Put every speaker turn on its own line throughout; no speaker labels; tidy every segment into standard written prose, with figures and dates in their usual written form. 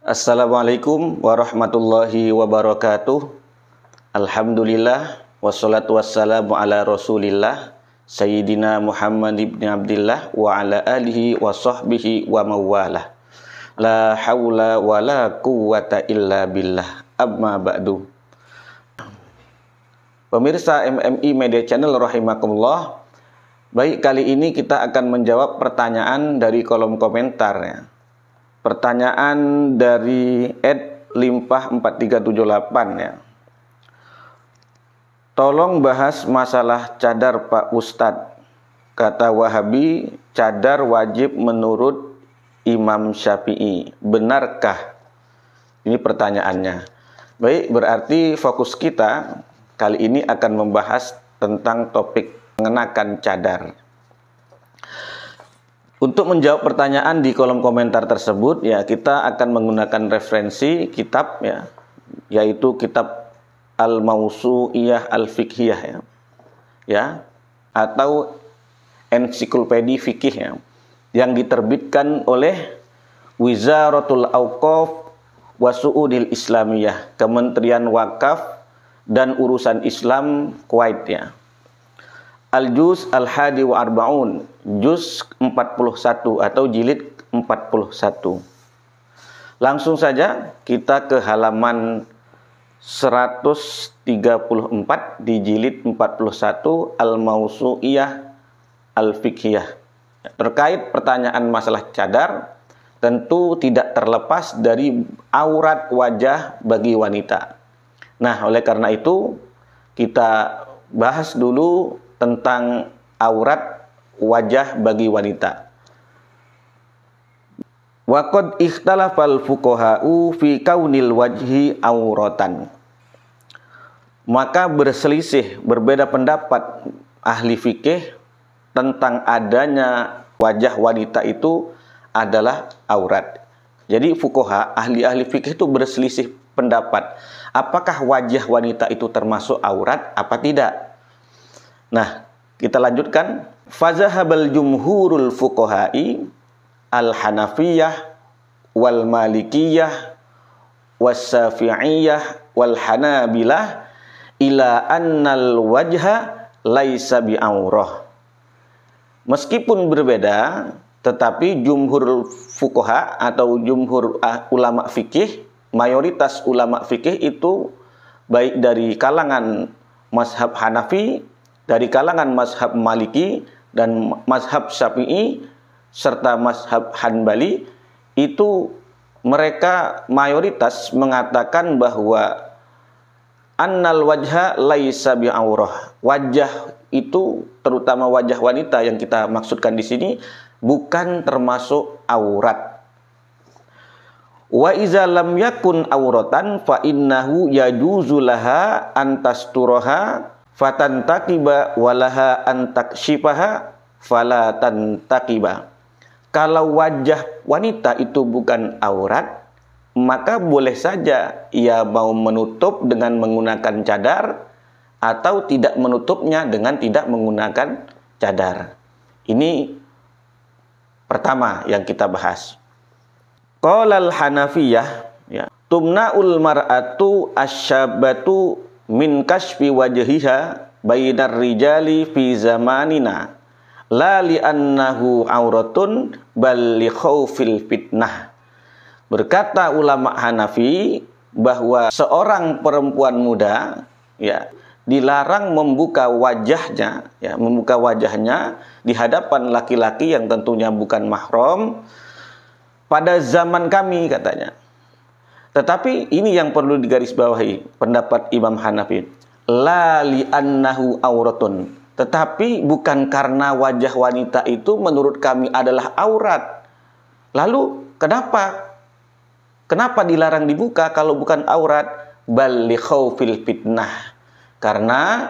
Assalamualaikum warahmatullahi wabarakatuh. Alhamdulillah wassalatu wassalamu ala Rasulillah Sayyidina Muhammad ibn Abdillah wa ala alihi wa sahbihi wa mawalah. La hawla wa la quwwata illa billah. Amma ba'du. Pemirsa MMI Media Channel rahimakumullah. Baik, kali ini kita akan menjawab pertanyaan dari kolom komentar ya. Pertanyaan dari @limpah4378 ya. Tolong bahas masalah cadar Pak Ustadz. Kata Wahabi, cadar wajib menurut Imam Syafi'i. Benarkah? Ini pertanyaannya. Baik, berarti fokus kita kali ini akan membahas tentang topik mengenakan cadar. Untuk menjawab pertanyaan di kolom komentar tersebut ya, kita akan menggunakan referensi kitab ya, yaitu kitab Al-Mausu'iyah Al-Fiqhiyah ya, atau ensiklopedi fikih ya, yang diterbitkan oleh Wizaratul Auqaf wa Su'udil Islamiyah, Kementerian Wakaf dan Urusan Islam Kuwait ya. Al-Juz Al-Hadi wa Arba'un, Juz 41 atau jilid 41. Langsung saja kita ke halaman 134 di jilid 41 Al-Mausu'iyah Al-Fiqhiyah. Terkait pertanyaan masalah cadar, tentu tidak terlepas dari aurat wajah bagi wanita. Nah, oleh karena itu kita bahas dulu tentang aurat wajah bagi wanita. Wa qad ikhtalafal fuqaha'u fi kaunil wajhi auratan. Maka berselisih, berbeda pendapat ahli fikih tentang adanya wajah wanita itu adalah aurat. Jadi fuqaha, ahli-ahli fikih itu berselisih pendapat. Apakah wajah wanita itu termasuk aurat apa tidak? Nah, kita lanjutkan. Fazahabal jumhurul fuqaha'i al-Hanafiyah wal Malikiyah was Syafi'iyah wal Hanabilah ila annal wajha laisa bi'aurah. Meskipun berbeda, tetapi jumhur fuqaha atau jumhur ulama fikih, mayoritas ulama fikih itu baik dari kalangan mazhab Hanafi, dari kalangan mazhab Maliki dan mazhab Syafi'i serta mazhab Hanbali, itu mereka mayoritas mengatakan bahwa annal wajha laisa bi'aurah. Wajah itu, terutama wajah wanita yang kita maksudkan di sini, bukan termasuk aurat. Wa iza lam yakun auratan fa innahu yajuzu laha antasturaha fatantaqiba walaha antakshifaha fala tantaqiba. Kalau wajah wanita itu bukan aurat, maka boleh saja ia mau menutup dengan menggunakan cadar atau tidak menutupnya dengan tidak menggunakan cadar. Ini pertama yang kita bahas. Qalal Hanafiyah ya, tumna'ul mar'atu asyabatu min kashfi wajhiha bainar rijali fi zamanina la li'annahu auratun bal li khaufil fitnah. Berkata ulama Hanafi bahwa seorang perempuan muda ya dilarang membuka wajahnya ya, membuka wajahnya di hadapan laki-laki yang tentunya bukan mahram pada zaman kami, katanya. Tetapi ini yang perlu digarisbawahi pendapat Imam Hanafi. La li'annahu auratun. Tetapi bukan karena wajah wanita itu menurut kami adalah aurat. Lalu kenapa? Kenapa dilarang dibuka kalau bukan aurat? Bal li khaufil fitnah. Karena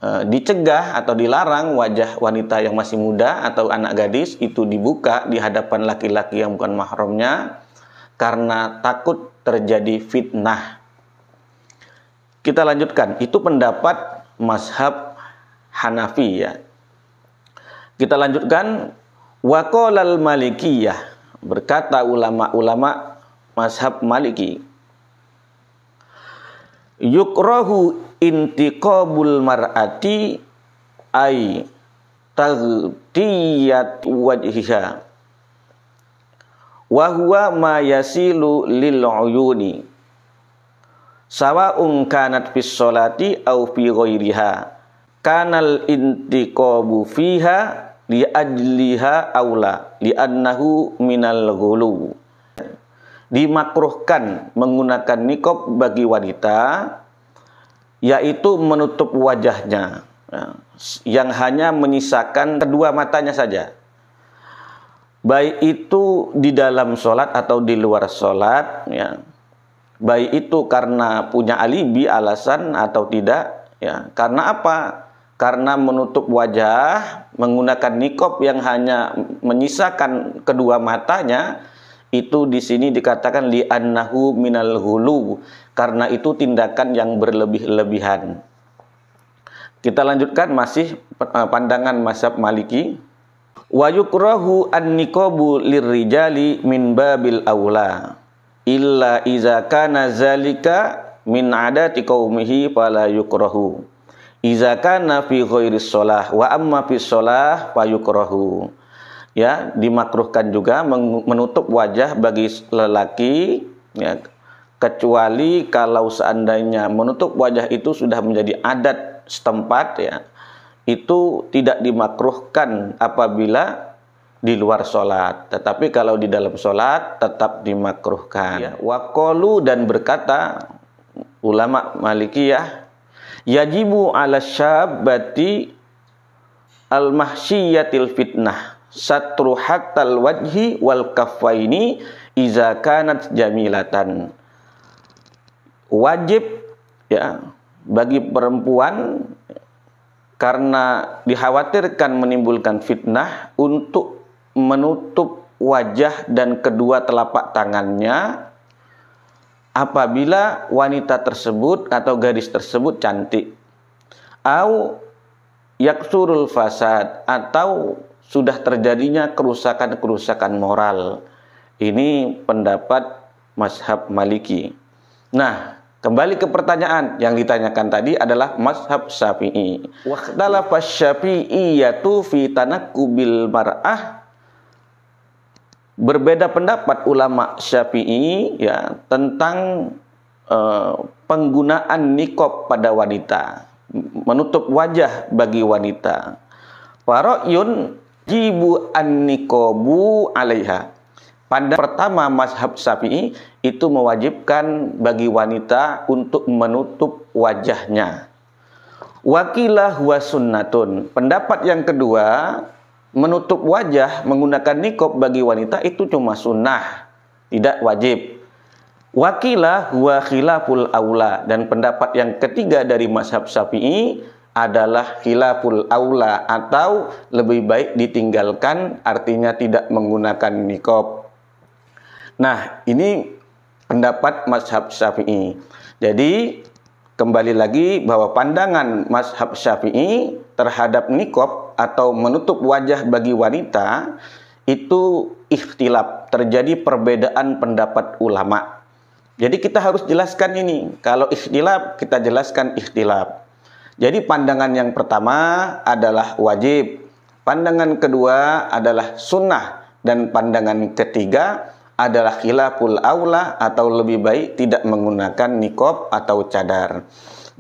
dicegah atau dilarang wajah wanita yang masih muda atau anak gadis itu dibuka di hadapan laki-laki yang bukan mahramnya karena takut terjadi fitnah. Kita lanjutkan, itu pendapat mazhab Hanafi ya. Kita lanjutkan, wa qalal Malikiyah, berkata ulama-ulama mazhab Maliki. Yukrahu intiqabul mar'ati ay taghtiyat wajhiha wa huwa ma yasilu lil uyuni sawa'un kanat fis sholati aw fi ghairiha kanal intiqabu fiha li ajliha aula li annahu minal ghulu. Dimakruhkan menggunakan niqab bagi wanita, yaitu menutup wajahnya yang hanya menyisakan kedua matanya saja, baik itu di dalam sholat atau di luar sholat, ya. Baik itu karena punya alibi, alasan atau tidak, ya. Karena apa? Karena menutup wajah menggunakan niqab yang hanya menyisakan kedua matanya, itu di sini dikatakan li annahu minal ghulu, karena itu tindakan yang berlebih-lebihan. Kita lanjutkan masih pandangan mazhab Maliki. Wa yukrahu an-niqabu lirrijali min babil aula illa iza kana zalika min adati qaumihi fala yukrahu iza kana fi ghairis shalah wa amma fi shalah fa yukrahu. Ya, dimakruhkan juga menutup wajah bagi lelaki, ya, kecuali kalau seandainya menutup wajah itu sudah menjadi adat setempat, ya, itu tidak dimakruhkan apabila di luar sholat, tetapi kalau di dalam sholat tetap dimakruhkan. Ya. Waqalu, dan berkata ulama Malikiyah, yajibu ala syabati al-mahsyiyatil fitnah satru hatal wajhi wal kaffaini iza kanat jamilatan. Wajib, ya, bagi perempuan karena dikhawatirkan menimbulkan fitnah untuk menutup wajah dan kedua telapak tangannya apabila wanita tersebut atau gadis tersebut cantik, au yaksurul fasad, atau sudah terjadinya kerusakan-kerusakan moral. Ini pendapat mazhab Maliki. Nah, kembali ke pertanyaan yang ditanyakan tadi adalah mazhab Syafi'i. Waqtalafa Syafi'iyatu fi tanaqqubil mar'ah. Berbeda pendapat ulama Syafi'i, ya, tentang penggunaan niqab pada wanita, menutup wajah bagi wanita. Fara'yun jibu an-niqabu 'alaiha. Pada pertama mazhab Syafi'i itu mewajibkan bagi wanita untuk menutup wajahnya. Wakilah huwa sunnatun. Pendapat yang kedua, menutup wajah menggunakan niqab bagi wanita itu cuma sunnah, tidak wajib. Wakilah huwa khilaful aula. Dan pendapat yang ketiga dari mazhab Syafi'i adalah khilaful aula, atau lebih baik ditinggalkan, artinya tidak menggunakan niqab. Nah, ini pendapat mazhab Syafi'i. Jadi kembali lagi bahwa pandangan mazhab Syafi'i terhadap niqab atau menutup wajah bagi wanita itu ikhtilaf, terjadi perbedaan pendapat ulama. Jadi kita harus jelaskan ini. Kalau ikhtilaf, kita jelaskan ikhtilaf. Jadi pandangan yang pertama adalah wajib, pandangan kedua adalah sunnah, dan pandangan ketiga adalah khilaful aula, atau lebih baik tidak menggunakan niqab atau cadar.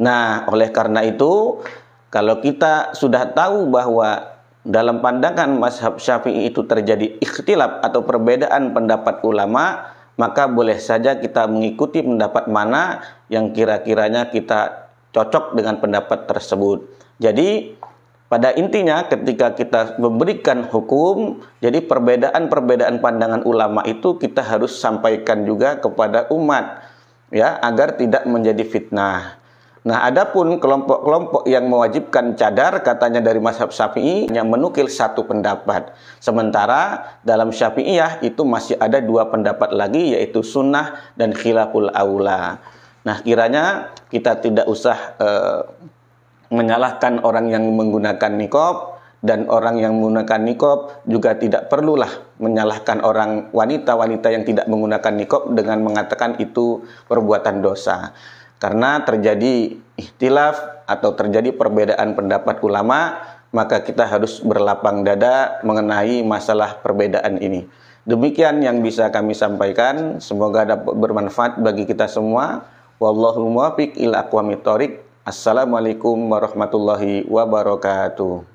Nah, oleh karena itu, kalau kita sudah tahu bahwa dalam pandangan mazhab Syafi'i itu terjadi ikhtilaf atau perbedaan pendapat ulama, maka boleh saja kita mengikuti pendapat mana yang kira-kiranya kita cocok dengan pendapat tersebut. Jadi pada intinya ketika kita memberikan hukum, jadi perbedaan-perbedaan pandangan ulama itu kita harus sampaikan juga kepada umat, ya, agar tidak menjadi fitnah. Nah, adapun kelompok-kelompok yang mewajibkan cadar, katanya dari mazhab Syafi'i, yang menukil satu pendapat. Sementara dalam Syafi'iyah itu masih ada dua pendapat lagi, yaitu sunnah dan khilaful aula. Nah, kiranya kita tidak usah menyalahkan orang yang menggunakan niqab Dan orang yang menggunakan niqab juga tidak perlulah menyalahkan orang wanita-wanita yang tidak menggunakan niqab dengan mengatakan itu perbuatan dosa. Karena terjadi ikhtilaf atau terjadi perbedaan pendapat ulama, maka kita harus berlapang dada mengenai masalah perbedaan ini. Demikian yang bisa kami sampaikan, semoga dapat bermanfaat bagi kita semua. Wallahu muwaffiq ila aqwamit thoriq. Assalamualaikum warahmatullahi wabarakatuh.